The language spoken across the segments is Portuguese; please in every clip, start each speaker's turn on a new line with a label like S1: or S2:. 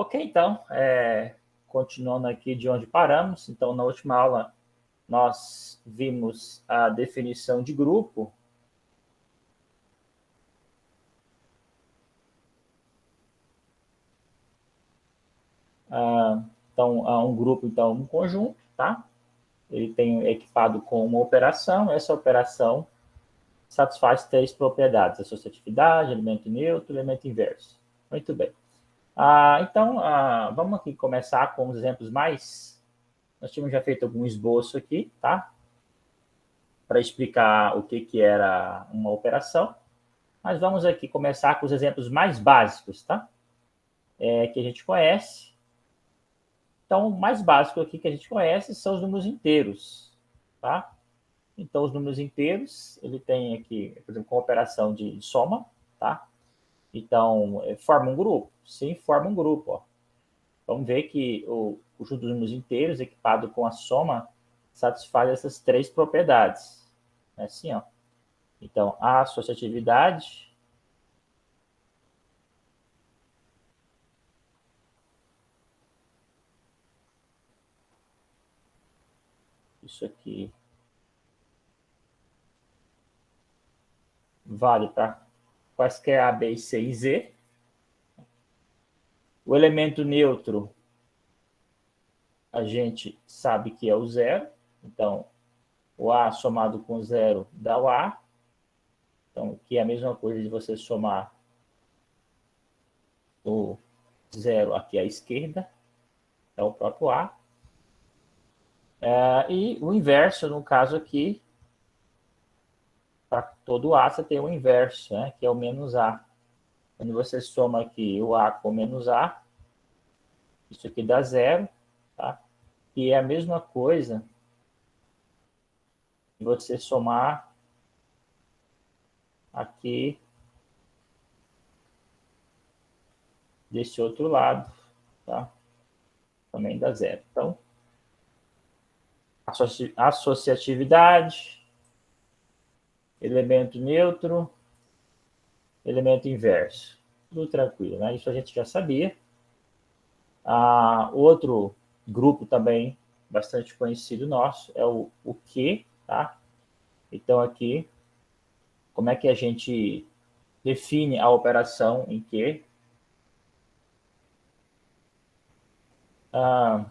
S1: Ok, então, continuando aqui de onde paramos. Então, na última aula, nós vimos a definição de grupo. Então, um grupo, então, um conjunto, tá? Ele tem equipado com uma operação. Essa operação satisfaz três propriedades: associatividade, elemento neutro, elemento inverso. Muito bem. Então, vamos aqui começar com os exemplos mais... Nós tínhamos já feito algum esboço aqui, tá? Para explicar o que era uma operação. Mas vamos aqui começar com os exemplos mais básicos, tá? Que a gente conhece. Então, o mais básico aqui que a gente conhece são os números inteiros, tá? Então, os números inteiros, ele tem aqui, por exemplo, com operação de soma, tá? Então, forma um grupo? Sim, forma um grupo, ó. Vamos ver que o conjunto dos números inteiros equipado com a soma satisfaz essas três propriedades. É assim, ó. Então, a associatividade... Isso aqui vale para quaisquer A, B, C e Z. O elemento neutro, a gente sabe que é o zero. Então, o A somado com zero dá o A. Então, que é a mesma coisa de você somar o zero aqui à esquerda. É o próprio A. E o inverso, no caso aqui, para todo A, você tem o inverso, né, que é o menos A. Quando você soma aqui o A com menos A, isso aqui dá zero, tá? E é a mesma coisa de você somar aqui desse outro lado, tá? Também dá zero. Então, associatividade, elemento neutro, elemento inverso. Tudo tranquilo, né? Isso a gente já sabia. Outro grupo também bastante conhecido nosso é o que, tá? Então, aqui, como é que a gente define a operação em que? A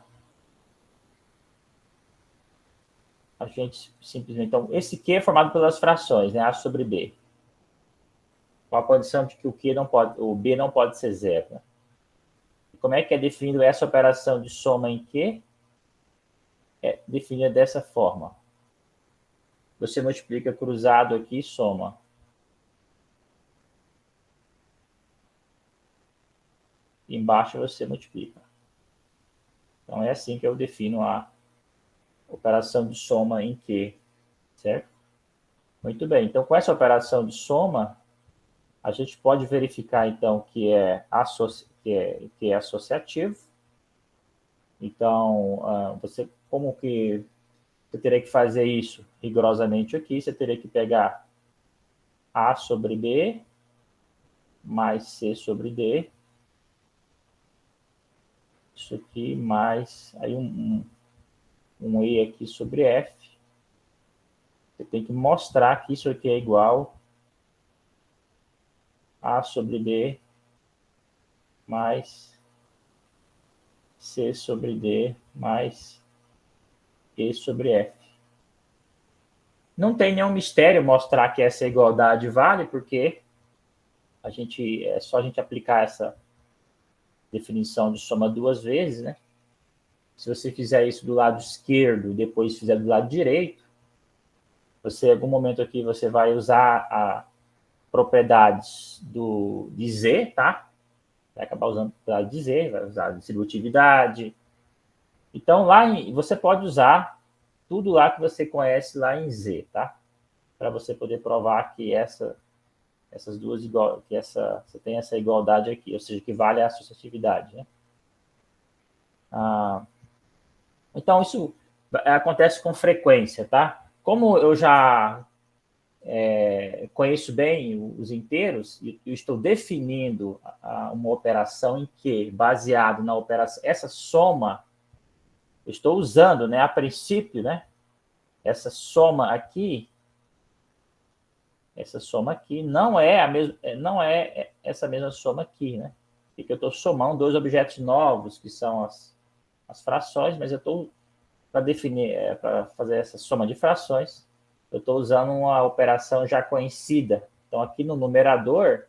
S1: gente simplesmente... Então, esse Q é formado pelas frações, né? A sobre B. Com a condição de que o Q não pode, o B não pode ser zero. Né? Como é que é definido essa operação de soma em Q? É definida dessa forma. Você multiplica cruzado aqui e soma. Embaixo você multiplica. Então, é assim que eu defino a operação de soma em Q, certo? Muito bem. Então, com essa operação de soma, a gente pode verificar, então, que é associativo. Então, como que você teria que fazer isso rigorosamente aqui? Você teria que pegar A sobre B mais C sobre D. Isso aqui mais aí um E aqui sobre F. Você tem que mostrar que isso aqui é igual A sobre B mais C sobre D mais E sobre F. Não tem nenhum mistério mostrar que essa igualdade vale, porque é só a gente aplicar essa definição de soma duas vezes, né? Se você fizer isso do lado esquerdo e depois fizer do lado direito, você, em algum momento aqui, você vai usar a propriedades de Z, tá? Vai acabar usando a propriedade de Z, vai usar a distributividade. Então, você pode usar tudo lá que você conhece lá em Z, tá? Para você poder provar que essas duas você tem essa igualdade aqui, ou seja, que vale a associatividade, né? Então, isso acontece com frequência, tá? Como eu já conheço bem os inteiros e eu estou definindo uma operação em que, baseado na operação, essa soma, eu estou usando, né, a princípio, né, essa soma aqui não é a mesma, não é essa mesma soma aqui, né? Porque eu estou somando dois objetos novos, que são as frações, mas eu estou, para definir, para fazer essa soma de frações, eu estou usando uma operação já conhecida. Então, aqui no numerador,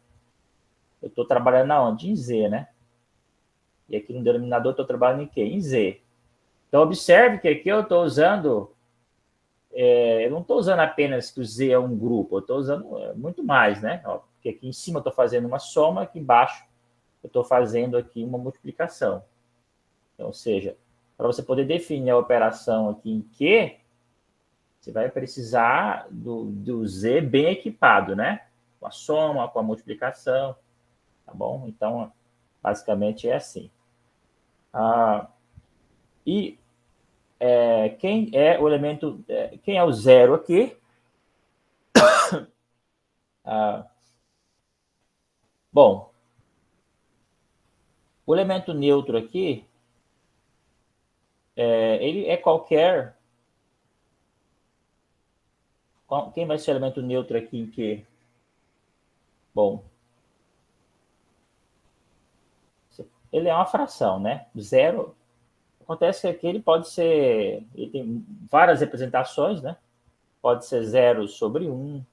S1: eu estou trabalhando aonde? Em Z, né? E aqui no denominador, eu estou trabalhando em quê? Em Z. Então, observe que aqui eu estou usando... eu não estou usando apenas que o Z é um grupo, eu estou usando muito mais, né? Ó, porque aqui em cima eu estou fazendo uma soma, aqui embaixo eu estou fazendo aqui uma multiplicação. Então, ou seja, para você poder definir a operação aqui em Q, você vai precisar do Z bem equipado, né? Com a soma, com a multiplicação, tá bom? Então, basicamente é assim. E quem é o elemento, quem é o zero aqui? Bom, o elemento neutro aqui, ele é qualquer... Quem vai ser o elemento neutro aqui em Q? Bom, ele é uma fração, né? Zero. Acontece que aqui ele pode ser... Ele tem várias representações, né? Pode ser 0 sobre 1,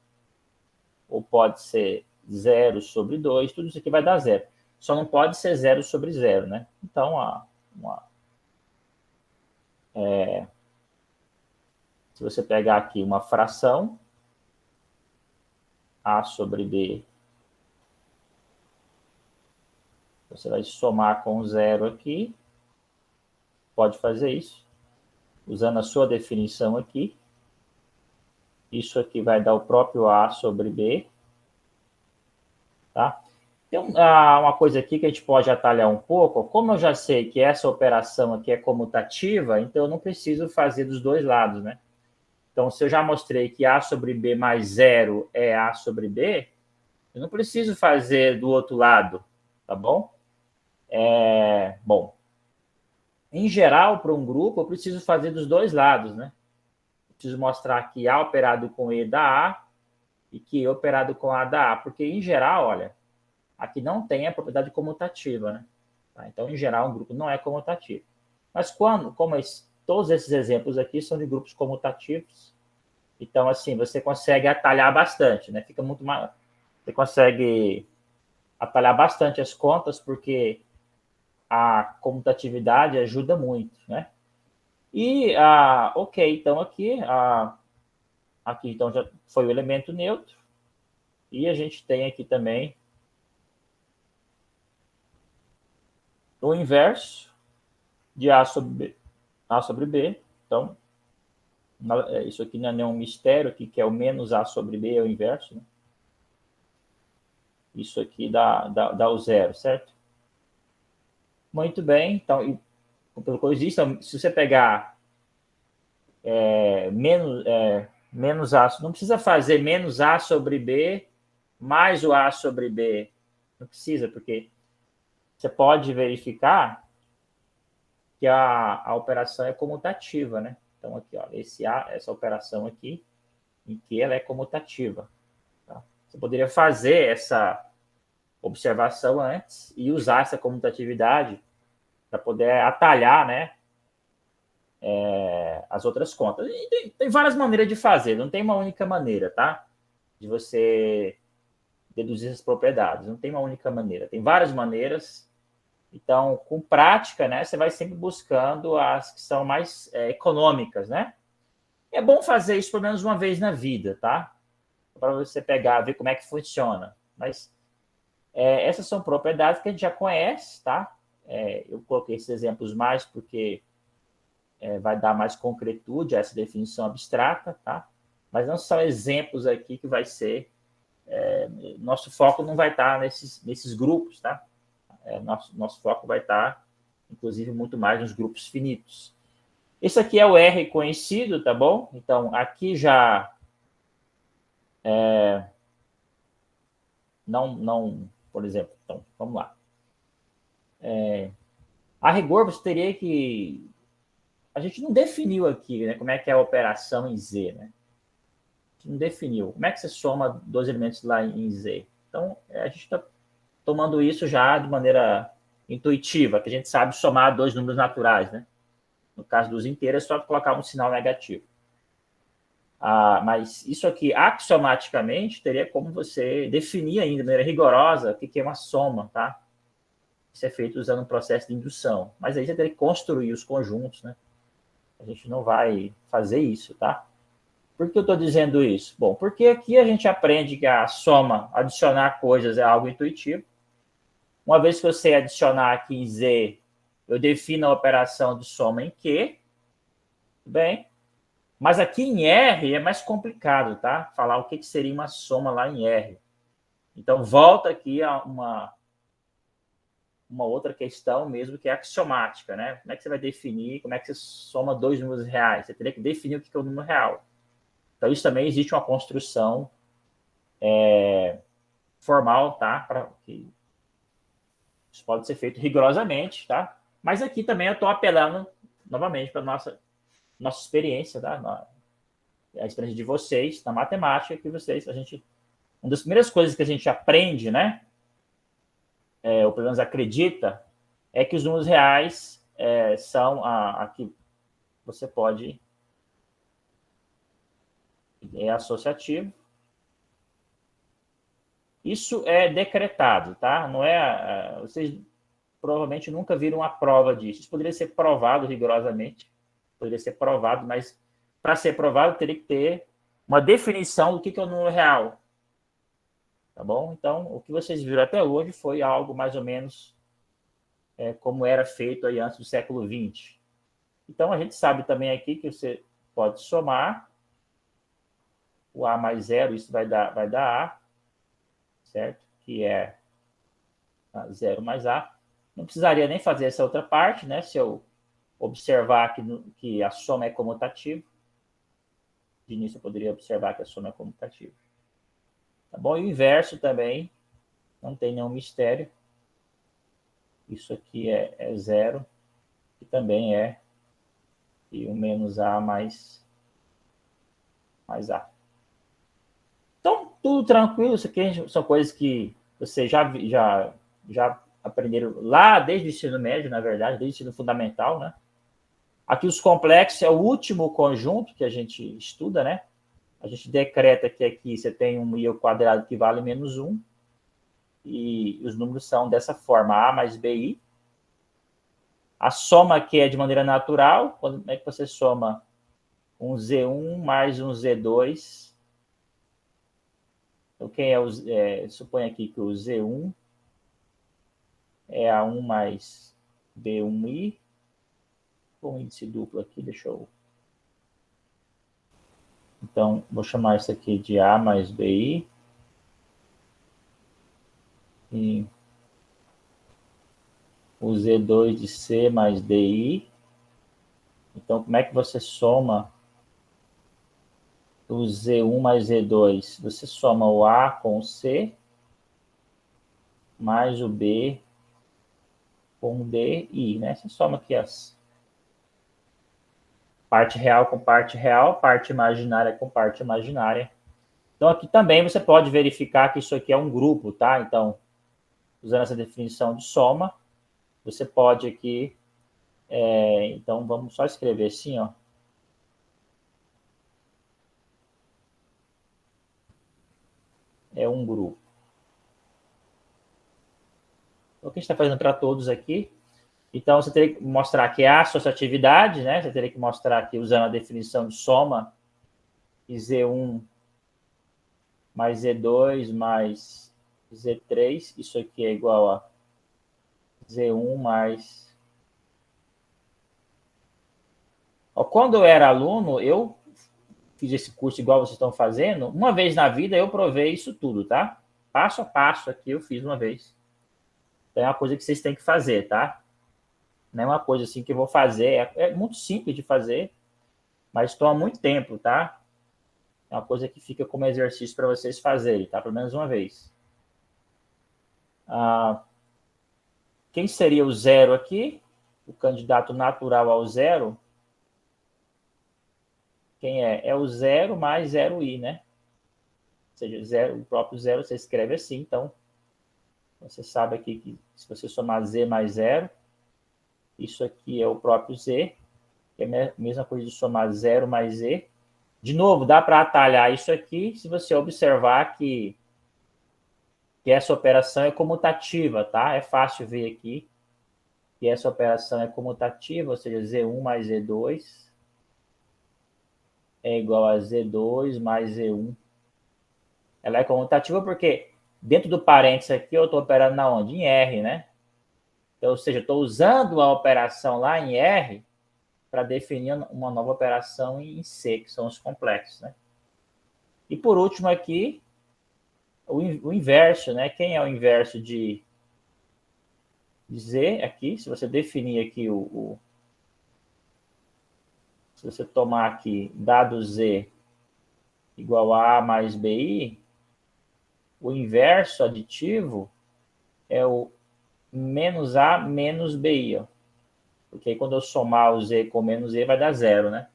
S1: ou pode ser 0 sobre 2, tudo isso aqui vai dar zero. Só não pode ser 0 sobre 0, né? Então, se você pegar aqui uma fração, A sobre B, você vai somar com 0 aqui, pode fazer isso, usando a sua definição aqui. Isso aqui vai dar o próprio A sobre B, tá? Tem uma coisa aqui que a gente pode atalhar um pouco. Como eu já sei que essa operação aqui é comutativa, então eu não preciso fazer dos dois lados, né? Então, se eu já mostrei que A sobre B mais zero é A sobre B, eu não preciso fazer do outro lado, tá bom? Bom, em geral, para um grupo, eu preciso fazer dos dois lados, né? Eu preciso mostrar que A operado com E dá A e que E operado com A dá A, porque, em geral, olha, aqui não tem a propriedade comutativa, né? Tá? Então, em geral, um grupo não é comutativo. Mas todos esses exemplos aqui são de grupos comutativos, então, assim, você consegue atalhar bastante, né? Fica muito mais... Você consegue atalhar bastante as contas, porque a comutatividade ajuda muito, né? E, ok, então aqui então já foi o elemento neutro, e a gente tem aqui também o inverso de A sobre B. Então, isso aqui não é nenhum mistério, aqui que é o menos A sobre B, é o inverso, né? Isso aqui dá o zero, certo? Muito bem, então, pelo que eu disse, então, se você pegar menos A, não precisa fazer menos A sobre B mais o A sobre B, não precisa, porque você pode verificar que a operação é comutativa, né? Então, aqui, ó, essa operação aqui, em que ela é comutativa. Tá? Você poderia fazer essa observação antes e usar essa comutatividade para poder atalhar, né, as outras contas. E tem várias maneiras de fazer, não tem uma única maneira, tá? De você deduzir essas propriedades. Não tem uma única maneira, tem várias maneiras. Então, com prática, né, você vai sempre buscando as que são mais econômicas, né? É bom fazer isso pelo menos uma vez na vida, tá? Para você pegar, ver como é que funciona. Mas essas são propriedades que a gente já conhece, tá? Eu coloquei esses exemplos mais porque vai dar mais concretude a essa definição abstrata, tá? Mas não são exemplos aqui que vai ser... nosso foco não vai estar nesses grupos, tá? Nosso foco vai estar, inclusive, muito mais nos grupos finitos. Esse aqui é o R conhecido, tá bom? Então, aqui já Não, por exemplo, então, vamos lá. A rigor, você teria que... A gente não definiu aqui, né, como é que é a operação em Z, né? A gente não definiu. Como é que você soma dois elementos lá em Z? Então, a gente está tomando isso já de maneira intuitiva, que a gente sabe somar dois números naturais, né? No caso dos inteiros, é só colocar um sinal negativo. Mas isso aqui, axiomaticamente, teria como você definir ainda de maneira rigorosa o que é uma soma, tá? Isso é feito usando um processo de indução. Mas aí você teria que construir os conjuntos, né? A gente não vai fazer isso, tá? Por que eu estou dizendo isso? Bom, porque aqui a gente aprende que a soma, adicionar coisas, é algo intuitivo. Uma vez que você adicionar aqui em Z, eu defino a operação de soma em Q. Bem, mas aqui em R é mais complicado, tá? Falar o que seria uma soma lá em R. Então, volta aqui a uma outra questão mesmo, que é axiomática, né? Como é que você vai definir, como é que você soma dois números reais? Você teria que definir o que é o número real. Então, isso também existe uma construção formal, tá? Para que isso pode ser feito rigorosamente, tá? Mas aqui também eu estou apelando novamente para nossa experiência, tá? A experiência de vocês na matemática, que uma das primeiras coisas que a gente aprende, né? Ou pelo menos acredita, é que os números reais são a que você pode associativo. Isso é decretado, tá? Não é. Vocês provavelmente nunca viram a prova disso. Isso poderia ser provado rigorosamente, poderia ser provado, mas para ser provado teria que ter uma definição do que é o número real. Tá bom? Então, o que vocês viram até hoje foi algo mais ou menos como era feito aí antes do século XX. Então, a gente sabe também aqui que você pode somar o A mais zero, isso vai dar A, certo? Que é 0 mais A. Não precisaria nem fazer essa outra parte, né? Se eu observar que a soma é comutativa. De início, eu poderia observar que a soma é comutativa. Tá bom? E o inverso também, não tem nenhum mistério. Isso aqui é zero, que também é e o menos A mais A. Então, tudo tranquilo. Isso aqui são coisas que vocês já aprenderam lá desde o ensino médio, na verdade, desde o ensino fundamental, né? Aqui os complexos é o último conjunto que a gente estuda, né? A gente decreta que aqui você tem um i ao quadrado que vale menos 1. E os números são dessa forma, A mais BI. A soma aqui é de maneira natural. Como é que você soma um Z1 mais um Z2? Então, supõe aqui que o Z1 é A1 mais B1i. Com índice duplo aqui, deixa eu... Então, vou chamar isso aqui de A mais BI. E o Z2 de C mais DI. Então, como é que você soma o Z1 mais Z2? Você soma o A com o C, mais o B com o DI, né? Você soma aqui as parte real com parte real, parte imaginária com parte imaginária. Então, aqui também você pode verificar que isso aqui é um grupo, tá? Então, usando essa definição de soma, você pode aqui... então, vamos só escrever assim, ó. É um grupo. Então, o que a gente está fazendo para todos aqui? Então, você teria que mostrar que há associatividade, né? Você teria que mostrar aqui, usando a definição de soma, que Z1 mais Z2 mais Z3, isso aqui é igual a Z1 mais... Quando eu era aluno, eu fiz esse curso igual vocês estão fazendo. Uma vez na vida eu provei isso tudo, tá? Passo a passo aqui eu fiz uma vez. Então é uma coisa que vocês têm que fazer, tá? Não é uma coisa assim que eu vou fazer. É muito simples de fazer, mas toma muito tempo, tá? É uma coisa que fica como exercício para vocês fazerem, tá? Pelo menos uma vez. Quem seria o zero aqui? O candidato natural ao zero? Quem é? É o zero mais zero i, né? Ou seja, zero, o próprio zero você escreve assim, então você sabe aqui que se você somar z mais zero, isso aqui é o próprio z, que é a mesma coisa de somar zero mais z. De novo, dá para atalhar isso aqui se você observar que essa operação é comutativa, tá? É fácil ver aqui que essa operação é comutativa, ou seja, z1 mais z2 é igual a z2 mais z1. Ela é comutativa porque dentro do parênteses aqui eu estou operando na onde? Em R, né? Então, ou seja, estou usando a operação lá em R para definir uma nova operação em C, que são os complexos, né? E por último aqui, o inverso, né? Quem é o inverso de Z aqui? Se você definir aqui se você tomar aqui dado Z igual a A mais BI, o inverso aditivo é o menos A menos BI, ó. Porque aí quando eu somar o Z com menos Z vai dar zero, né?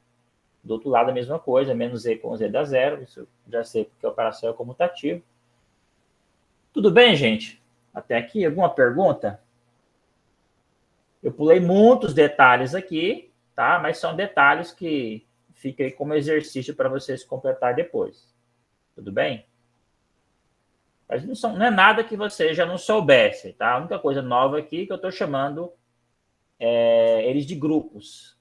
S1: Do outro lado a mesma coisa, menos Z com Z dá zero, isso eu já sei porque a operação é comutativa. Tudo bem, gente? Até aqui, alguma pergunta? Eu pulei muitos detalhes aqui, tá? Mas são detalhes que fiquem como exercício para vocês completar depois. Tudo bem? Mas não é nada que você já não soubesse, tá? A única coisa nova aqui que eu estou chamando eles de grupos.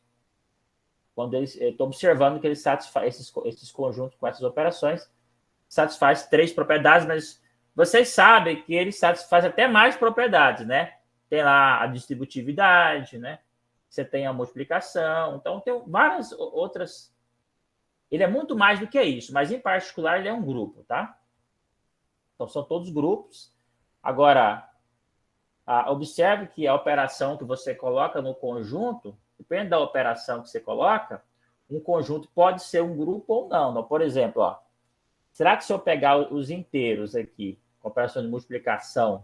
S1: Quando eu estou observando que eles satisfazem esses conjuntos com essas operações, satisfaz 3 propriedades, mas vocês sabem que ele satisfaz até mais propriedades, né? Tem lá a distributividade, né? Você tem a multiplicação, então tem várias outras. Ele é muito mais do que isso, mas em particular ele é um grupo, tá? Então são todos grupos. Agora, observe que a operação que você coloca no conjunto, depende da operação que você coloca, um conjunto pode ser um grupo ou não. Por exemplo, ó, será que se eu pegar os inteiros aqui, com operação de multiplicação,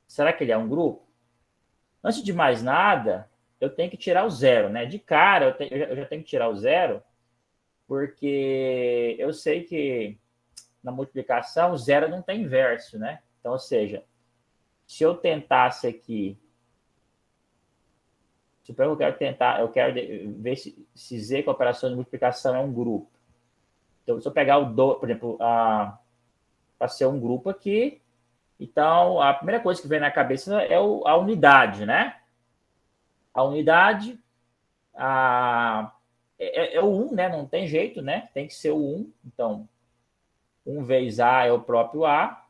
S1: será que ele é um grupo? Antes de mais nada, eu tenho que tirar o zero, né? De cara, eu já tenho que tirar o zero, porque eu sei que na multiplicação o zero não tem inverso, né? Então, ou seja, se eu tentasse aqui, suponho que eu quero ver se Z com a operação de multiplicação é um grupo. Então, se eu pegar o do, por exemplo, para ser um grupo aqui, então a primeira coisa que vem na cabeça é a unidade, né? A unidade é o 1, né? Não tem jeito, né? Tem que ser o 1. Então, 1 vezes A é o próprio A,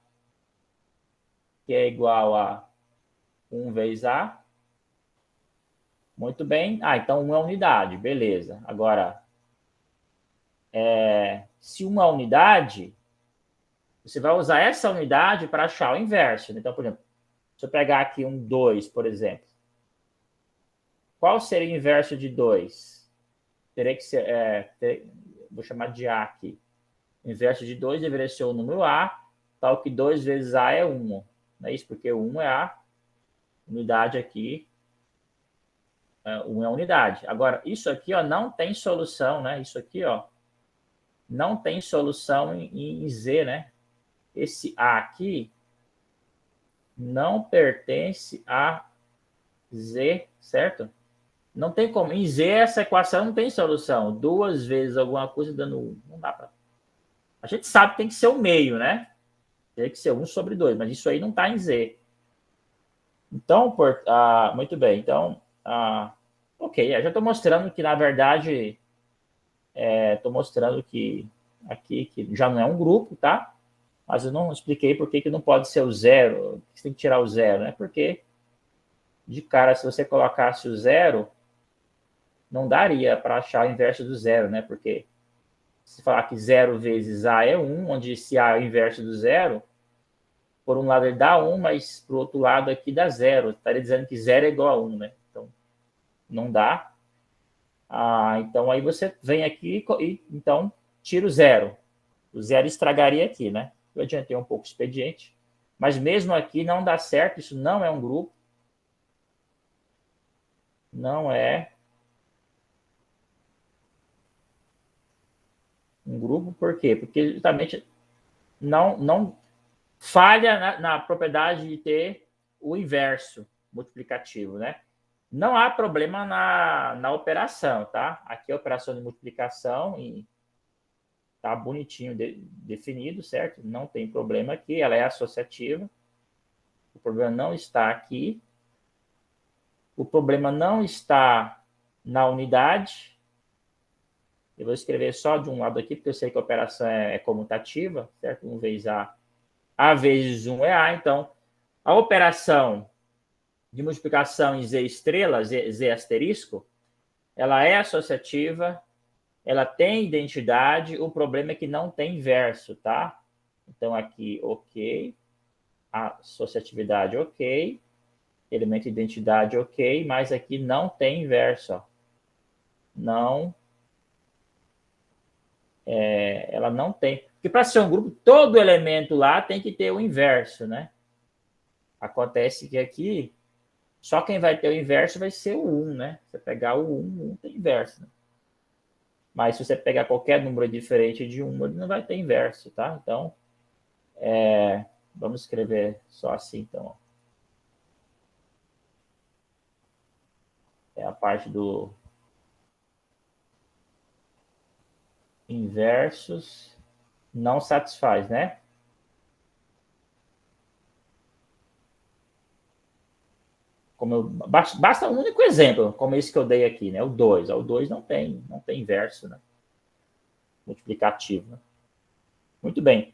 S1: que é igual a 1 vezes A. Muito bem. Então 1 é unidade, beleza. Agora, se 1 é unidade, você vai usar essa unidade para achar o inverso. Então, por exemplo, se eu pegar aqui um 2, por exemplo, qual seria o inverso de 2? Teria que ser, vou chamar de A aqui. O inverso de 2 deveria ser o número A, tal que 2 vezes A é 1. Não é isso? Porque 1 é a unidade aqui. 1 é a unidade. Agora, isso aqui ó, não tem solução, né? Isso aqui ó, não tem solução em Z, né? Esse A aqui não pertence a Z, certo? Não tem como. Em Z, essa equação não tem solução. 2 vezes alguma coisa dando 1. Não dá para. A gente sabe que tem que ser o meio, né? Tem que ser 1 sobre 2, mas isso aí não está em Z. Então, muito bem. Então, ok. Já estou mostrando que, na verdade, estou mostrando que aqui que já não é um grupo, tá? Mas eu não expliquei por que não pode ser o zero. Você tem que tirar o zero, né? Porque, de cara, se você colocasse o zero, não daria para achar o inverso do zero, né? Porque se falar que 0 vezes A é 1, onde se A é o inverso do zero, por um lado ele dá 1, mas para o outro lado aqui dá 0. Estaria dizendo que 0 é igual a 1, né? Então, não dá. Então, aí você vem aqui e então, tira o zero. O zero estragaria aqui, né? Eu adiantei um pouco o expediente. Mas mesmo aqui não dá certo, isso não é um grupo. Não é um grupo, por quê? Porque justamente não falha na propriedade de ter o inverso multiplicativo, né? Não há problema na operação, tá? Aqui a operação de multiplicação tá bonitinho definido, certo? Não tem problema aqui, ela é associativa. O problema não está aqui. O problema não está na unidade. Eu vou escrever só de um lado aqui, porque eu sei que a operação é comutativa, certo? 1 vezes A vezes 1 é A. Então, a operação de multiplicação em Z estrela, Z asterisco, ela é associativa, ela tem identidade, o problema é que não tem inverso, tá? Então, aqui, ok, associatividade, ok, elemento de identidade, ok, mas aqui não tem inverso, ó. Não, ela não tem. Porque para ser um grupo, todo elemento lá tem que ter o inverso, né? Acontece que aqui, só quem vai ter o inverso vai ser o 1, né? Você pegar o 1 tem inverso, né? Mas se você pegar qualquer número diferente de 1, ele não vai ter inverso, tá? Então, vamos escrever só assim, então. É a parte do inversos não satisfaz, né? Basta um único exemplo, como esse que eu dei aqui, né? O 2. O 2 não tem inverso, né? Multiplicativo. Né? Muito bem.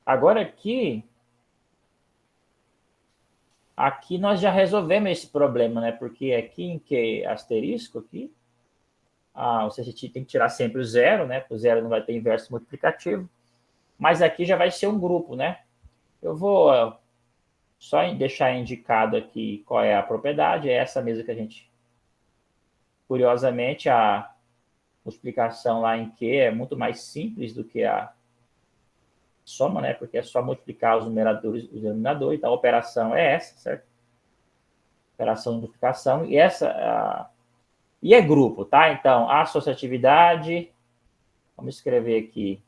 S1: Agora aqui nós já resolvemos esse problema, né? Porque aqui em que asterisco aqui, você tem que tirar sempre o zero, né? O zero não vai ter inverso multiplicativo. Mas aqui já vai ser um grupo, né? Eu vou só deixar indicado aqui qual é a propriedade. É essa mesmo que a gente... Curiosamente, a multiplicação lá em Q é muito mais simples do que a soma, né? Porque é só multiplicar os numeradores e os denominadores. Então, a operação é essa, certo? Operação de multiplicação. E e é grupo, tá? Então, associatividade... Vamos escrever aqui.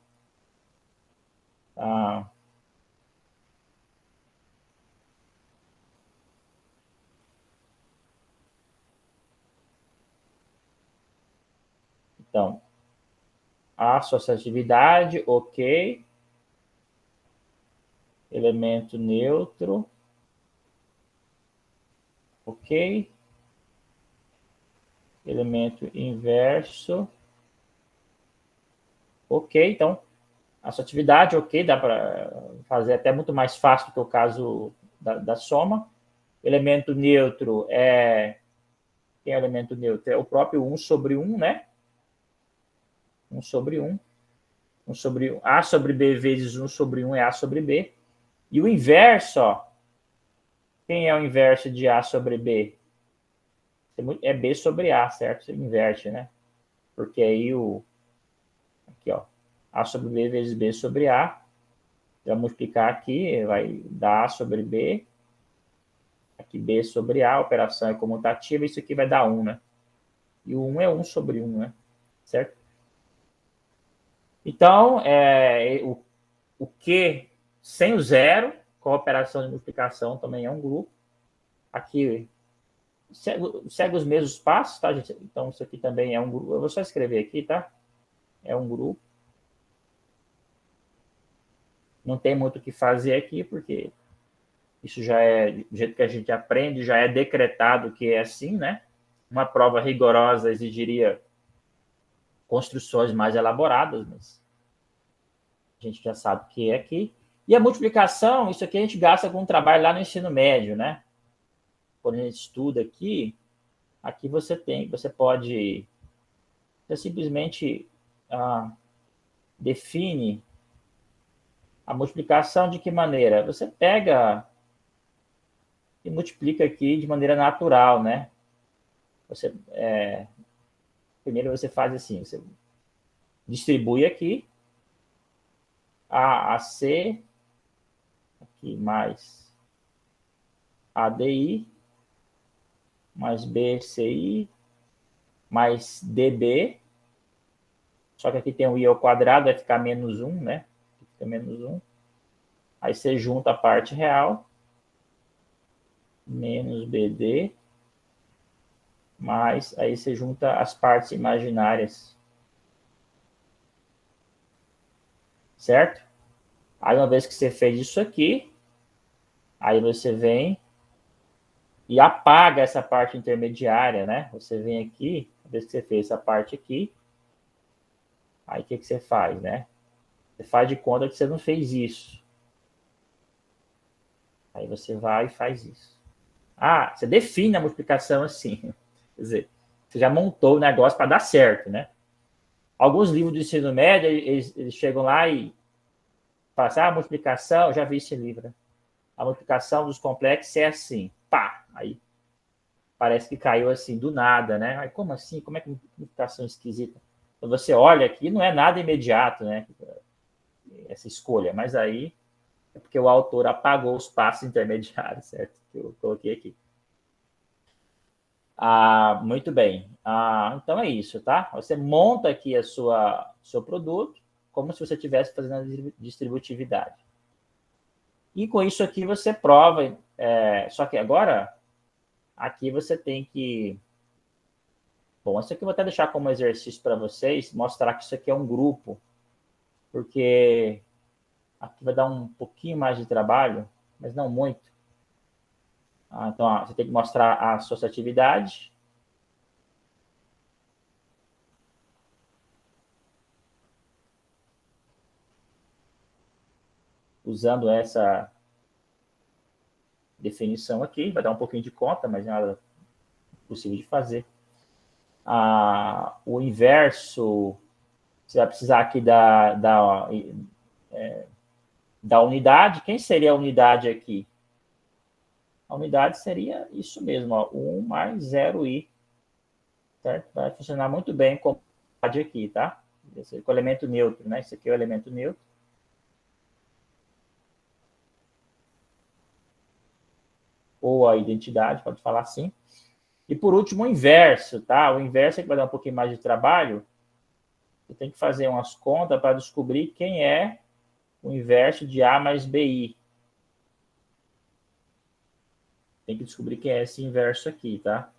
S1: Então, associatividade, ok. Elemento neutro, ok. Elemento inverso, ok. Então, associatividade, ok. Dá para fazer até muito mais fácil do que o caso da soma. Elemento neutro quem é o elemento neutro? É o próprio 1 sobre 1, né? 1 sobre 1. 1 sobre 1. A sobre B vezes 1 sobre 1 é A sobre B. E o inverso, ó. Quem é o inverso de A sobre B? É B sobre A, certo? Você inverte, né? Porque aí aqui, ó. A sobre B vezes B sobre A. Vai multiplicar aqui, vai dar A sobre B. Aqui B sobre A, a operação é comutativa. Isso aqui vai dar 1, né? E o 1 é 1 sobre 1, né? Certo? Então, o Q sem o zero, com a operação de multiplicação também é um grupo. Aqui segue os mesmos passos, tá, gente? Então, isso aqui também é um grupo. Eu vou só escrever aqui, tá? É um grupo. Não tem muito o que fazer aqui, porque isso já é, do jeito que a gente aprende, já é decretado que é assim, né? Uma prova rigorosa exigiria construções mais elaboradas, mas a gente já sabe que é aqui. E a multiplicação, isso aqui a gente gasta com um trabalho lá no ensino médio, né? Quando a gente estuda aqui você pode, você simplesmente define a multiplicação de que maneira? Você pega e multiplica aqui de maneira natural, né? Primeiro você faz assim, você distribui aqui, AAC, aqui mais ADI, mais BCI, mais DB, só que aqui tem o I ao quadrado, vai ficar menos 1, né? Fica menos 1. Aí você junta a parte real, menos BD, mais, aí você junta as partes imaginárias. Certo? Aí uma vez que você fez isso aqui, aí você vem e apaga essa parte intermediária, né? Você vem aqui, uma vez que você fez essa parte aqui, aí o que você faz, né? Você faz de conta que você não fez isso. Aí você vai e faz isso. Ah, você define a multiplicação assim. Quer dizer, você já montou o negócio para dar certo, né? Alguns livros do ensino médio, eles chegam lá e falam assim, a multiplicação, eu já vi esse livro, né? A multiplicação dos complexos é assim, pá, aí parece que caiu assim do nada, né? Aí, como assim? Como é que multiplicação esquisita? Então, você olha aqui, não é nada imediato, né? Essa escolha, mas aí é porque o autor apagou os passos intermediários, certo? Que eu coloquei aqui. Muito bem. Então é isso, tá? Você monta aqui seu produto como se você estivesse fazendo a distributividade. E com isso aqui você prova, só que agora aqui você tem que... Bom, isso aqui eu vou até deixar como exercício para vocês, mostrar que isso aqui é um grupo, porque aqui vai dar um pouquinho mais de trabalho, mas não muito. Então, você tem que mostrar a associatividade. Usando essa definição aqui, vai dar um pouquinho de conta, mas nada possível de fazer. O inverso, você vai precisar aqui da unidade. Quem seria a unidade aqui? A unidade seria isso mesmo, ó, 1 mais 0i. Certo? Vai funcionar muito bem com a unidade aqui, tá? Esse é o elemento neutro, né? Esse aqui é o elemento neutro. Ou a identidade, pode falar assim. E por último, o inverso, tá? O inverso é que vai dar um pouquinho mais de trabalho. Você tem que fazer umas contas para descobrir quem é o inverso de A mais BI. Tem que descobrir quem é esse inverso aqui, tá?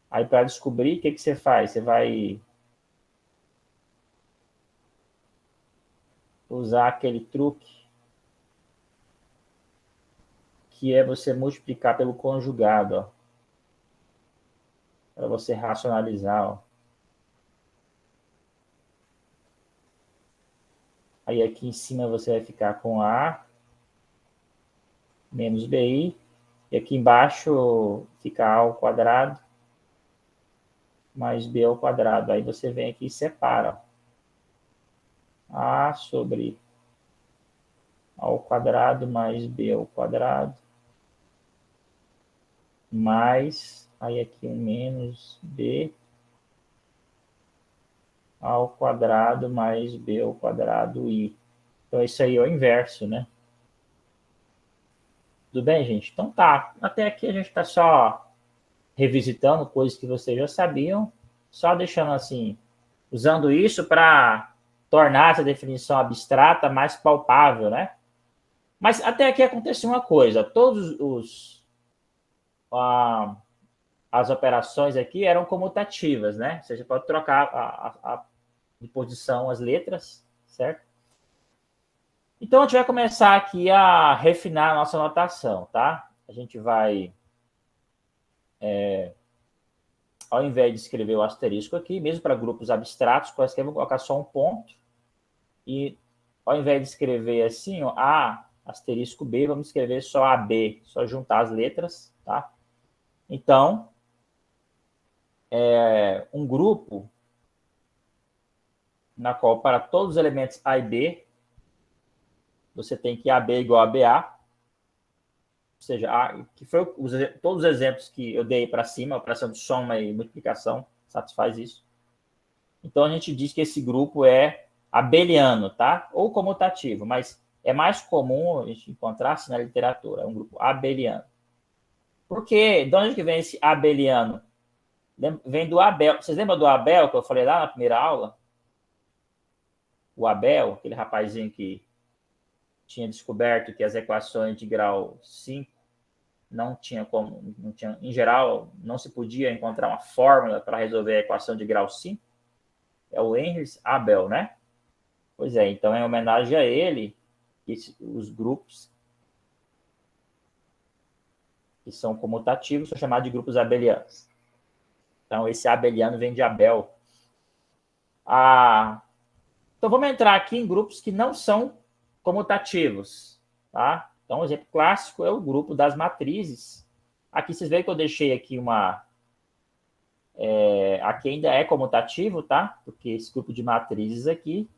S1: Aí, para descobrir, o que você faz? Você vai usar aquele truque que é você multiplicar pelo conjugado, ó, para você racionalizar, ó. Aí aqui em cima você vai ficar com A menos BI, e aqui embaixo fica A ao quadrado mais B ao quadrado. Aí você vem aqui e separa, ó. A sobre A ao quadrado mais B ao quadrado mais, aí aqui um menos B ao quadrado mais B ao quadrado I. Então, isso aí é o inverso, né? Tudo bem, gente? Então tá. Até aqui a gente está só revisitando coisas que vocês já sabiam, só deixando assim, usando isso para tornar essa definição abstrata mais palpável, né? Mas até aqui aconteceu uma coisa: as operações aqui eram comutativas, né? Você pode trocar de posição as letras, certo? Então, a gente vai começar aqui a refinar a nossa notação, tá? A gente vai, ao invés de escrever o asterisco aqui, mesmo para grupos abstratos, quaisquer, vou colocar só um ponto. E, ao invés de escrever assim, ó, A, asterisco B, vamos escrever só AB, só juntar as letras, tá? Então, um grupo na qual, para todos os elementos A e B, você tem que AB igual a BA, ou seja, que foi todos os exemplos que eu dei para cima, a operação de soma e multiplicação satisfaz isso. Então, a gente diz que esse grupo é abeliano, tá? Ou comutativo, mas é mais comum a gente encontrar assim na literatura, é um grupo abeliano. Por quê? De onde que vem esse abeliano? Vem do Abel. Vocês lembram do Abel, que eu falei lá na primeira aula? O Abel, aquele rapazinho que tinha descoberto que as equações de grau 5 não tinha como, não tinha, em geral, não se podia encontrar uma fórmula para resolver a equação de grau 5. É o Henry Abel, né? Pois é, então, em homenagem a ele, os grupos que são comutativos são chamados de grupos abelianos. Então, esse abeliano vem de Abel. Então, vamos entrar aqui em grupos que não são comutativos, tá? Então, um exemplo clássico é o grupo das matrizes. Aqui vocês veem que eu deixei aqui aqui ainda é comutativo, tá? Porque esse grupo de matrizes aqui,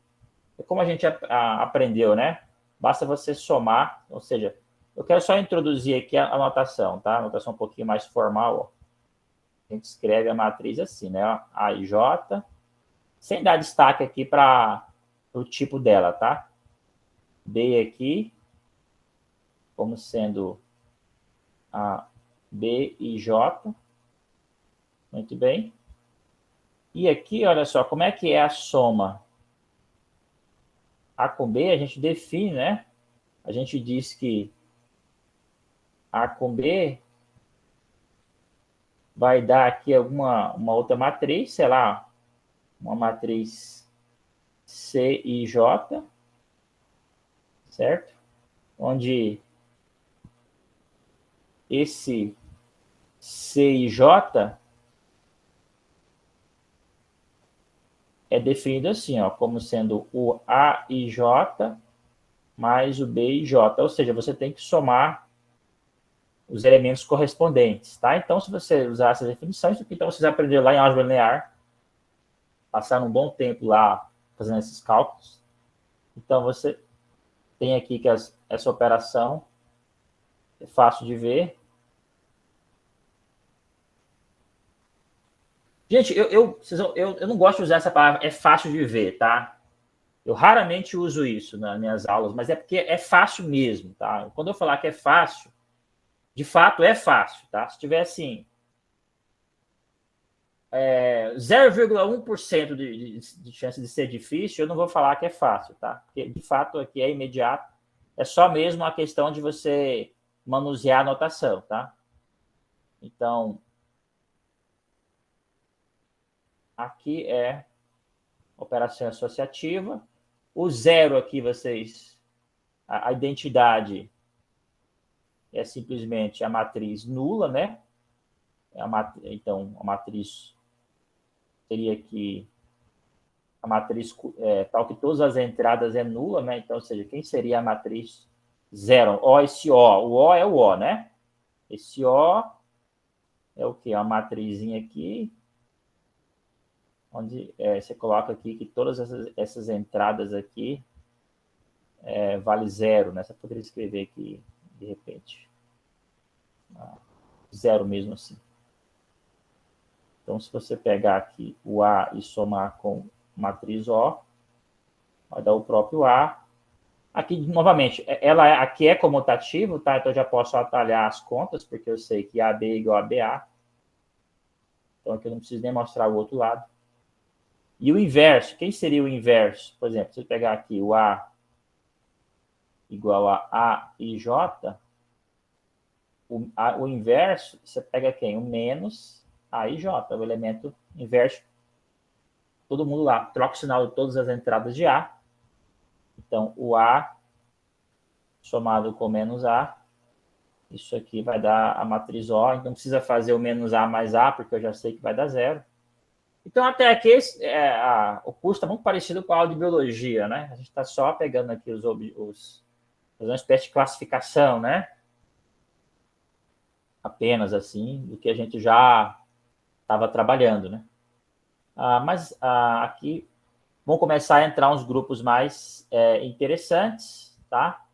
S1: é como a gente aprendeu, né? Basta você somar, ou seja, eu quero só introduzir aqui a notação, tá? A notação um pouquinho mais formal, ó. A gente escreve a matriz assim, né? A e J, sem dar destaque aqui para o tipo dela, tá? B aqui, como sendo a B e J. Muito bem. E aqui, olha só, como é que é a soma? A com B, a gente define, né? A gente diz que A com B vai dar aqui uma outra matriz, sei lá, uma matriz C e J, certo? Onde esse C e J é definido assim, ó, como sendo o A e J mais o B e J, ou seja, você tem que somar os elementos correspondentes, tá? Então, se você usar essas definições, então vocês aprenderam lá em álgebra linear, passaram um bom tempo lá fazendo esses cálculos. Então, você tem aqui que essa operação é fácil de ver. Gente, eu não gosto de usar essa palavra, é fácil de ver, tá? Eu raramente uso isso nas minhas aulas, mas é porque é fácil mesmo, tá? Quando eu falar que é fácil, de fato é fácil, tá? Se tiver assim, 0,1% de chance de ser difícil, eu não vou falar que é fácil, tá? Porque de fato aqui é imediato, é só mesmo a questão de você manusear a notação, tá? Então, aqui é operação associativa. O zero aqui, a identidade é simplesmente a matriz nula, né? Então, a matriz seria que a matriz tal que todas as entradas é nula, né? Então, ou seja, quem seria a matriz zero? Esse O. O O é o O, né? Esse O é o quê? Uma matrizinha aqui, onde você coloca aqui que todas essas entradas aqui vale zero, né? Você poderia escrever aqui, de repente. Zero mesmo assim. Então, se você pegar aqui o A e somar com matriz O, vai dar o próprio A. Aqui, novamente, aqui é comutativo, tá? Então, eu já posso atalhar as contas, porque eu sei que AB é igual a BA. Então, aqui eu não preciso nem mostrar o outro lado. E o inverso, quem seria o inverso? Por exemplo, se eu pegar aqui o A igual a e J, o inverso, você pega quem? O menos A e J, o elemento inverso. Todo mundo lá, troca o sinal de todas as entradas de A. Então, o A somado com menos A, isso aqui vai dar a matriz O. Então, precisa fazer o menos A mais A, porque eu já sei que vai dar zero. Então, até aqui, o curso está muito parecido com a aula de biologia, né? A gente está só pegando aqui fazendo uma espécie de classificação, né? Apenas assim, do que a gente já estava trabalhando, né? Mas aqui vão começar a entrar uns grupos mais interessantes, tá?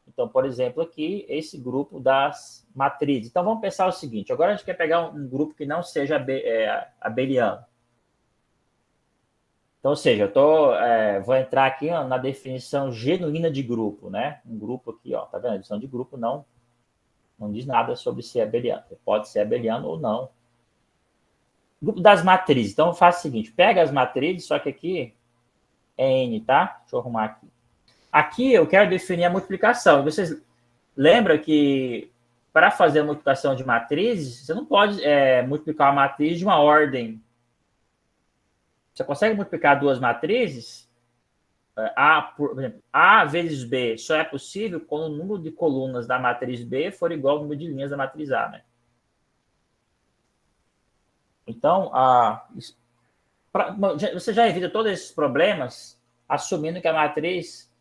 S1: Então, por exemplo, aqui, esse grupo das matrizes. Então, vamos pensar o seguinte, agora a gente quer pegar um grupo que não seja abeliano. Então, ou seja, vou entrar aqui ó, na definição genuína de grupo, né? Um grupo aqui, ó, tá vendo? A definição de grupo não diz nada sobre se é abeliano. Pode ser abeliano ou não. Grupo das matrizes. Então, faço o seguinte, pega as matrizes, só que aqui é N, tá? Deixa eu arrumar aqui. Aqui eu quero definir a multiplicação. Vocês lembram que para fazer a multiplicação de matrizes, você não pode multiplicar uma matriz de uma ordem. Você consegue multiplicar duas matrizes? Por exemplo, A vezes B só é possível quando o número de colunas da matriz B for igual ao número de linhas da matriz A, né? Então, você já evita todos esses problemas assumindo que a matriz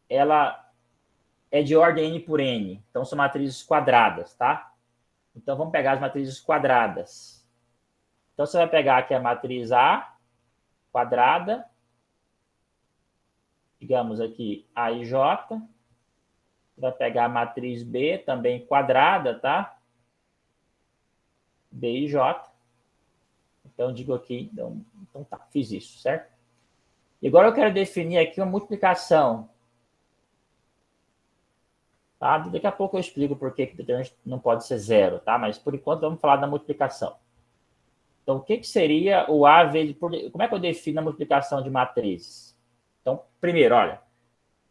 S1: ela é de ordem n por n. Então, são matrizes quadradas, tá? Então, vamos pegar as matrizes quadradas. Então, você vai pegar aqui a matriz A quadrada, digamos aqui A e J. Vai pegar a matriz B, também quadrada, tá? B e J. Então, digo aqui, então tá, fiz isso, certo? E agora eu quero definir aqui uma multiplicação. Tá? Daqui a pouco eu explico por que determinante não pode ser zero, tá? Mas por enquanto vamos falar da multiplicação. Então, o que seria o A vezes... Como é que eu defino a multiplicação de matrizes? Então, primeiro, olha,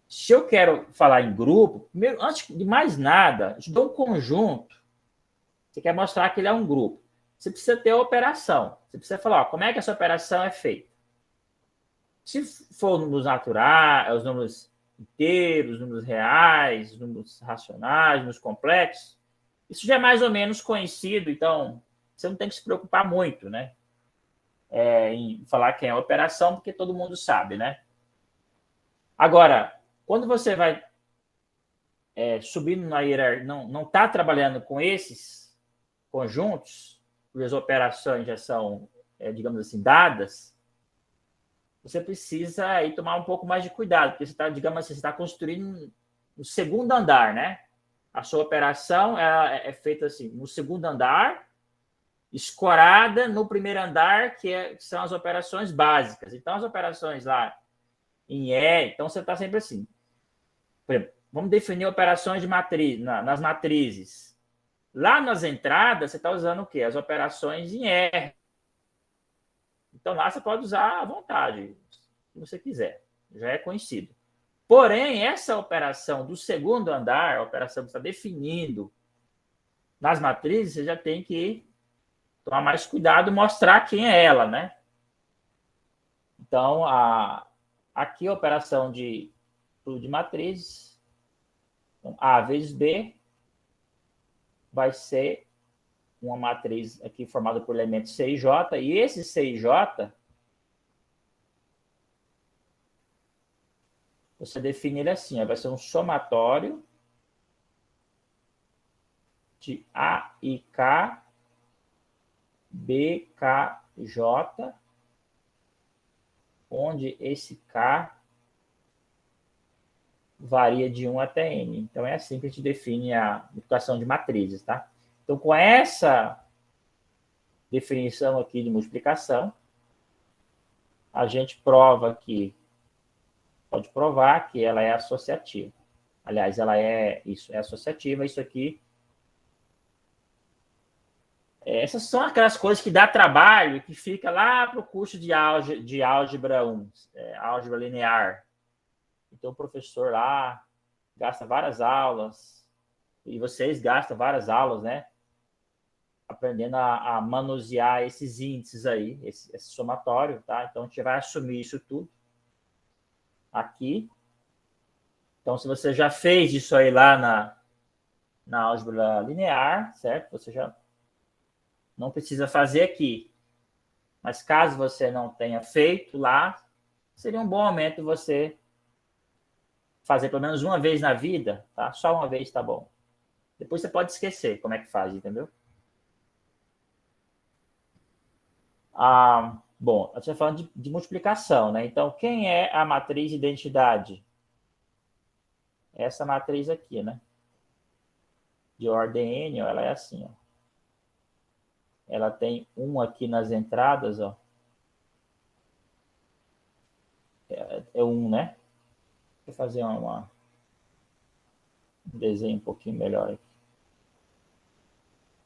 S1: se eu quero falar em grupo, primeiro, antes de mais nada, eu dou um conjunto. Você quer mostrar que ele é um grupo. Você precisa ter a operação. Você precisa falar, ó, como é que essa operação é feita. Se for números naturais, os números inteiros, números reais, números racionais, números complexos, isso já é mais ou menos conhecido, então você não tem que se preocupar muito, né? Em falar quem é a operação, porque todo mundo sabe, né? Agora, quando você vai subindo na hierarquia, não está trabalhando com esses conjuntos, cujas operações já são, digamos assim, dadas, você precisa aí tomar um pouco mais de cuidado, porque você está, digamos assim, você está construindo no segundo andar, né? A sua operação é feita assim, no segundo andar, escorada no primeiro andar, que são as operações básicas. Então, as operações lá em E, então você está sempre assim. Por exemplo, vamos definir operações de matriz, nas matrizes. Lá nas entradas, você está usando o quê? As operações em R. Então, lá você pode usar à vontade, se você quiser. Já é conhecido. Porém, essa operação do segundo andar, a operação que está definindo nas matrizes, você já tem que tomar mais cuidado e mostrar quem é ela, né? Então, aqui a operação de matrizes, então, A vezes B, vai ser uma matriz aqui formada por elementos C e J, e esse C e J, você define ele assim, vai ser um somatório de A e K, B, K, J, onde esse K varia de 1 até N. Então, é assim que a gente define a multiplicação de matrizes, tá? Então, com essa definição aqui de multiplicação, a gente prova que, pode provar que ela é associativa. Aliás, ela é associativa. Isso aqui, essas são aquelas coisas que dá trabalho, que fica lá para o curso de álgebra 1, álgebra linear. Então, o professor lá gasta várias aulas, e vocês gastam várias aulas, né? Aprendendo a manusear esses índices aí, esse somatório, tá? Então, a gente vai assumir isso tudo aqui. Então, se você já fez isso aí lá na álgebra linear, certo? Você já não precisa fazer aqui. Mas caso você não tenha feito lá, seria um bom momento você fazer pelo menos uma vez na vida, tá? Só uma vez tá bom. Depois você pode esquecer como é que faz, entendeu? Bom, a gente está falando de multiplicação, né? Então, quem é a matriz de identidade? Essa matriz aqui, né? De ordem N, ó, ela é assim, ó. Ela tem 1 aqui nas entradas, ó. é 1, né? Vou fazer um desenho um pouquinho melhor aqui.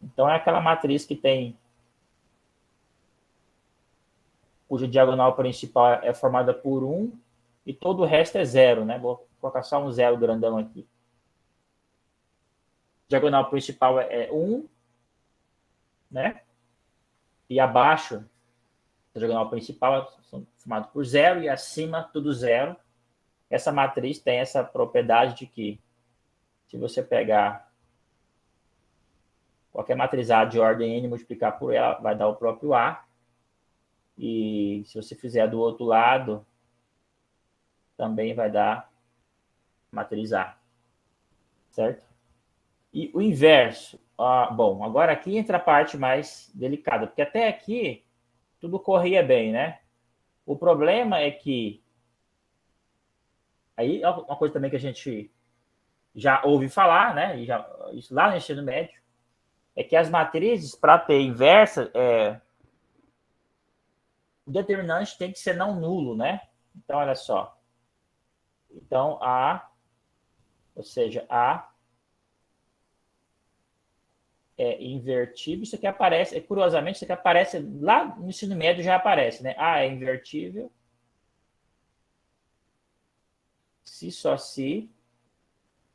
S1: Então, é aquela matriz que tem, cuja diagonal principal é formada por 1 e todo o resto é 0, né? Vou colocar só um 0 grandão aqui. Diagonal principal é 1, né? E abaixo da diagonal principal são formados por 0 e acima tudo 0. Essa matriz tem essa propriedade de que, se você pegar qualquer matriz A de ordem n e multiplicar por ela, vai dar o próprio A. E se você fizer do outro lado, também vai dar matriz A. Certo? E o inverso. Bom, agora aqui entra a parte mais delicada, porque até aqui tudo corria bem, né? O problema é que... Aí é uma coisa também que a gente já ouve falar, né? Isso lá no ensino médio, é que as matrizes, para ter inversa, o determinante tem que ser não nulo, né? Então, olha só. Então, ou seja, A é invertível. Isso aqui aparece, curiosamente, isso aqui aparece lá no ensino médio, já aparece, né? A é invertível se só se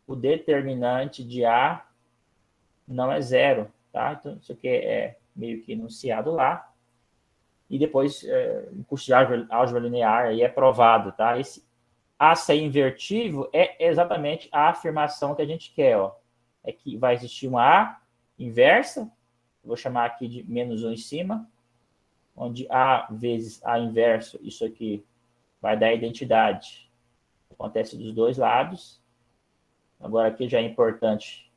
S1: o determinante de A não é 0, tá? Então, isso aqui é meio que enunciado lá. E depois, no curso de álgebra linear, aí é provado, tá? Esse A ser invertível é exatamente a afirmação que a gente quer, ó. É que vai existir uma A inversa, vou chamar aqui de menos 1 em cima, onde A vezes A inverso, isso aqui vai dar a identidade. Acontece dos dois lados. Agora, aqui já é importante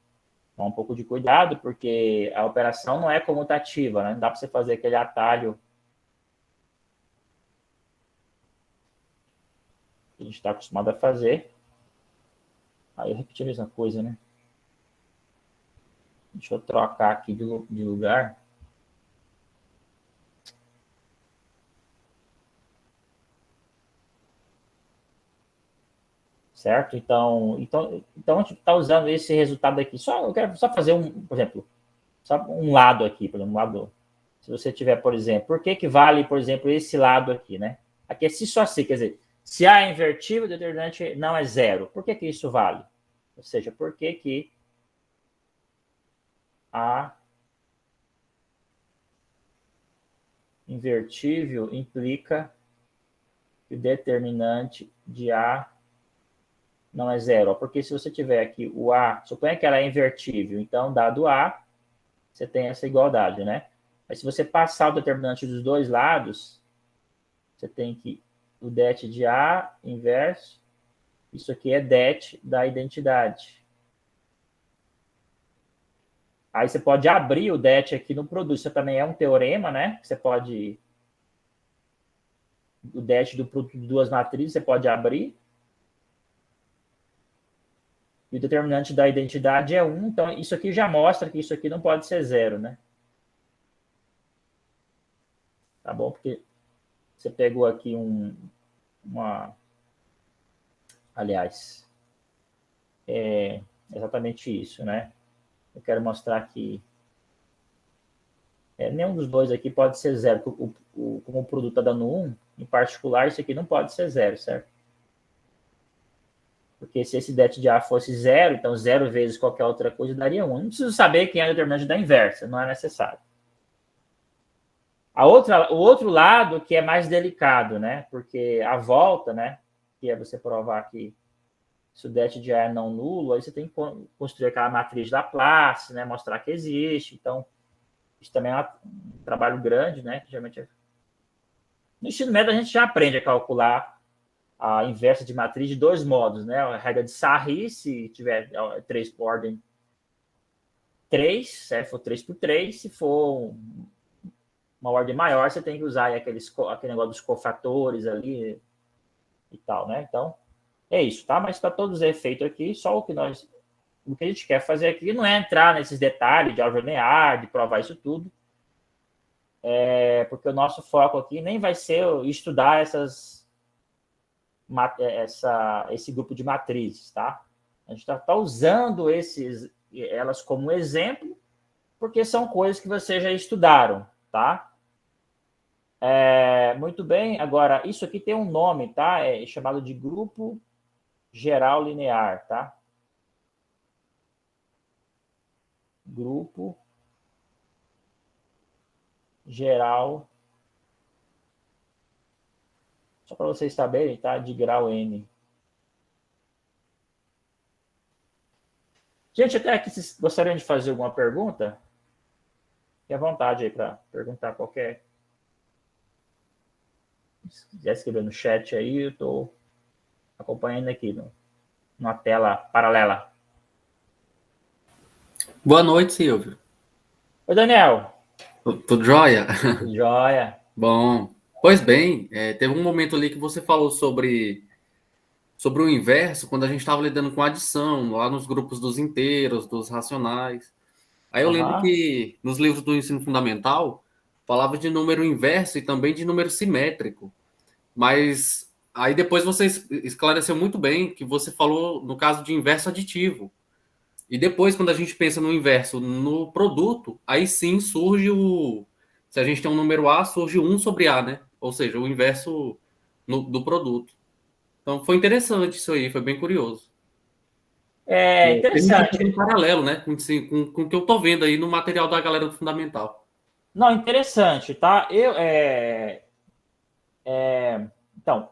S1: tomar um pouco de cuidado, porque a operação não é comutativa, né? Não dá para você fazer aquele atalho que a gente está acostumado a fazer. Aí eu repeti a mesma coisa, né? Deixa eu trocar aqui de lugar. Certo? Então a gente está usando esse resultado aqui. Eu quero só fazer por exemplo, só um lado aqui, por exemplo, um lado. Se você tiver, por exemplo, por que vale, por exemplo, esse lado aqui, né? Aqui é se só se, quer dizer, se A é invertível, o determinante não é 0. Por que isso vale? Ou seja, por que A invertível implica que o determinante de A não é 0? Porque se você tiver aqui o A, suponha que ela é invertível, então, dado A, você tem essa igualdade, né? Mas se você passar o determinante dos dois lados, você tem que o det de A inverso, isso aqui é det da identidade. Aí você pode abrir o det aqui no produto. Isso também é um teorema, né? Você pode... O det do produto de duas matrizes, você pode abrir. E o determinante da identidade é 1. Então, isso aqui já mostra que isso aqui não pode ser 0, né? Tá bom? Porque você pegou aqui Aliás, é exatamente isso, né? Eu quero mostrar que nenhum dos dois aqui pode ser 0. Como o produto está dando 1, em particular, isso aqui não pode ser 0, certo? Porque se esse det de A fosse 0, então 0 vezes qualquer outra coisa daria 1. Não preciso saber quem é o determinante da inversa, não é necessário. O outro lado que é mais delicado, né? Porque a volta, né? Que é você provar que se o det de A é não nulo, aí você tem que construir aquela matriz da Laplace, né? Mostrar que existe. Então, isso também é um trabalho grande, né? Que geralmente no ensino médio a gente já aprende a calcular a inversa de matriz de dois modos, né? A regra de Sarri, se tiver 3 por ordem 3, se for 3 por 3, se for uma ordem maior, você tem que usar aquele negócio dos cofatores ali e tal, né? Então, é isso, tá? Mas para todos os efeitos aqui, só o que a gente quer fazer aqui não é entrar nesses detalhes de álgebra linear, de provar isso tudo, porque o nosso foco aqui nem vai ser estudar esse grupo de matrizes, tá? A gente está usando elas como exemplo, porque são coisas que vocês já estudaram, tá? Muito bem. Agora, isso aqui tem um nome, tá? É chamado de grupo geral linear, tá? Grupo geral, só para vocês saberem, tá? De grau N. Gente, até aqui, vocês gostariam de fazer alguma pergunta? Fique à vontade aí para perguntar qualquer. Se quiser escrever no chat aí, eu estou acompanhando aqui numa tela paralela.
S2: Boa noite, Silvio.
S1: Oi, Daniel.
S2: Tudo jóia?
S1: Joia.
S2: Bom, pois bem, teve um momento ali que você falou sobre o inverso, quando a gente estava lidando com adição, lá nos grupos dos inteiros, dos racionais. Aí eu lembro
S1: Aham.
S2: que nos livros do ensino fundamental, falava de número inverso e também de número simétrico. Mas aí depois você esclareceu muito bem que você falou no caso de inverso aditivo. E depois, quando a gente pensa no inverso no produto, aí sim surge o. Se a gente tem um número A, surge 1 sobre A, né? Ou seja, o inverso do produto. Então foi interessante isso aí, foi bem curioso.
S1: É
S2: Permitiu fazer um
S1: interessante.
S2: paralelo, né? Com o que eu tô vendo aí no material da galera do Fundamental.
S1: Não, interessante, tá? Então,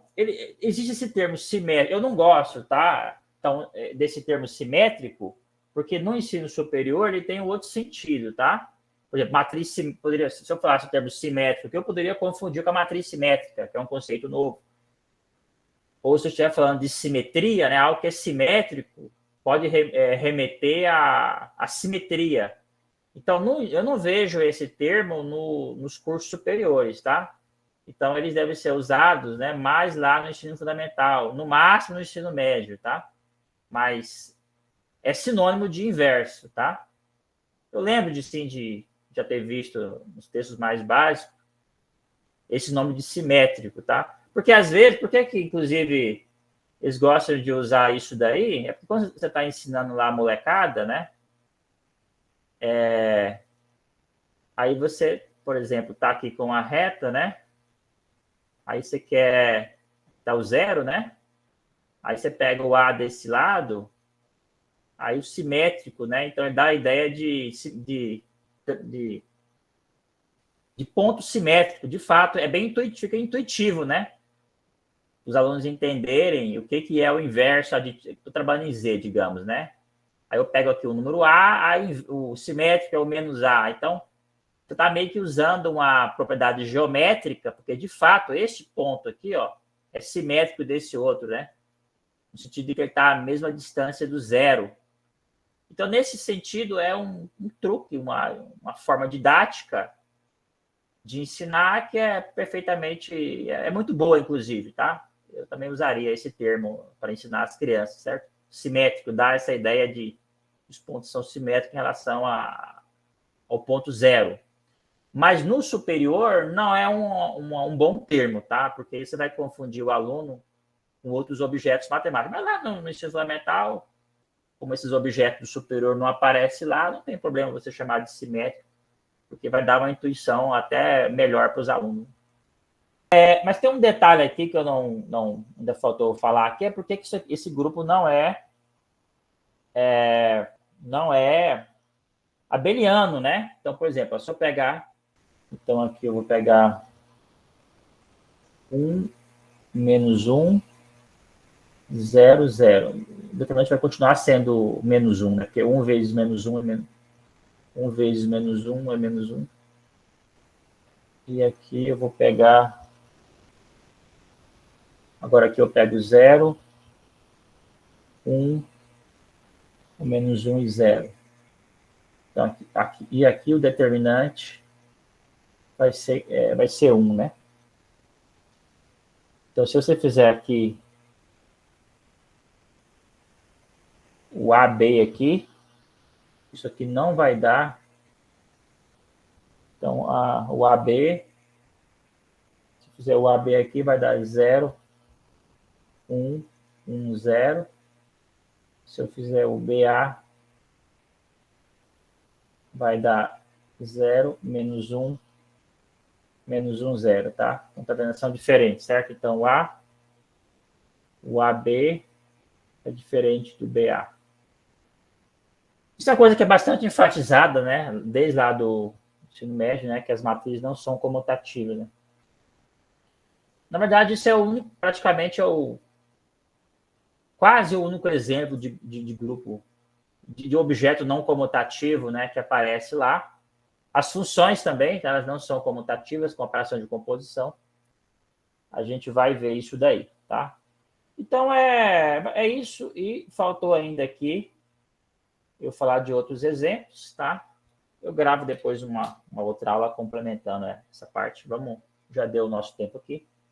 S1: existe esse termo simétrico. Eu não gosto, tá? Então, desse termo simétrico, porque no ensino superior ele tem um outro sentido, tá? Por exemplo, matriz poderia, se eu falasse o termo simétrico, eu poderia confundir com a matriz simétrica, que é um conceito novo. Ou se eu estiver falando de simetria, né, algo que é simétrico, pode remeter à simetria. Então, eu não vejo esse termo nos cursos superiores, tá? Então, eles devem ser usados, né, mais lá no ensino fundamental, no máximo no ensino médio, tá? Mas é sinônimo de inverso, tá? Eu lembro de já ter visto nos textos mais básicos esse nome de simétrico, tá? Porque às vezes, por que inclusive eles gostam de usar isso daí? É porque quando você está ensinando lá a molecada, né? Aí você, por exemplo, está aqui com a reta, né? Aí você quer dar o zero, né? Aí você pega o A desse lado, aí o simétrico, né? Então ele dá a ideia de, de ponto simétrico. De fato, é bem intuitivo, fica intuitivo, né? Os alunos entenderem o que é o inverso. Estou trabalhando em Z, digamos, né? Aí eu pego aqui o número A, aí o simétrico é o menos A. Então, você está meio que usando uma propriedade geométrica, porque de fato este ponto aqui, ó, é simétrico desse outro, né? No sentido de que ele está à mesma distância do zero. Então, nesse sentido, é um truque, uma forma didática de ensinar que é perfeitamente, é muito boa, inclusive, tá? Eu também usaria esse termo para ensinar as crianças, certo? Simétrico, dá essa ideia de os pontos são simétricos em relação ao ponto zero. Mas no superior não é um bom termo, tá? Porque aí você vai confundir o aluno com outros objetos matemáticos. Mas lá no ensino fundamental, como esses objetos do superior não aparecem lá, não tem problema você chamar de simétrico, porque vai dar uma intuição até melhor para os alunos. Mas tem um detalhe aqui que eu não ainda faltou falar aqui, é porque esse grupo não é abeliano, né? Então, por exemplo, é só pegar. Então, aqui eu vou pegar 1 menos 1, 0, 0. Determinante vai continuar sendo menos 1, né? Porque 1 vezes menos 1 é menos 1 vezes menos 1 é menos 1. E aqui eu vou pegar. Agora aqui eu pego 0, 1, menos 1 e 0. Então, e aqui o determinante vai ser 1, né? Então, se você fizer aqui o AB aqui, isso aqui não vai dar. Então, o AB, se fizer o AB aqui, vai dar 0, 1, 1, 0. Se eu fizer o BA, vai dar 0, menos 1, menos 1, 0, tá? Então, tá vendo? São diferentes, certo? Então, o AB é diferente do BA. Isso é uma coisa que é bastante enfatizada, né? Desde lá do ensino médio, né? Que as matrizes não são comutativas, né? Na verdade, isso é praticamente quase o único exemplo de grupo, de objeto não comutativo, né? Que aparece lá. As funções também, elas não são comutativas com operação de composição. A gente vai ver isso daí, tá? Então, é isso. E faltou ainda aqui eu falar de outros exemplos, tá? Eu gravo depois uma outra aula complementando essa parte. Já deu o nosso tempo aqui.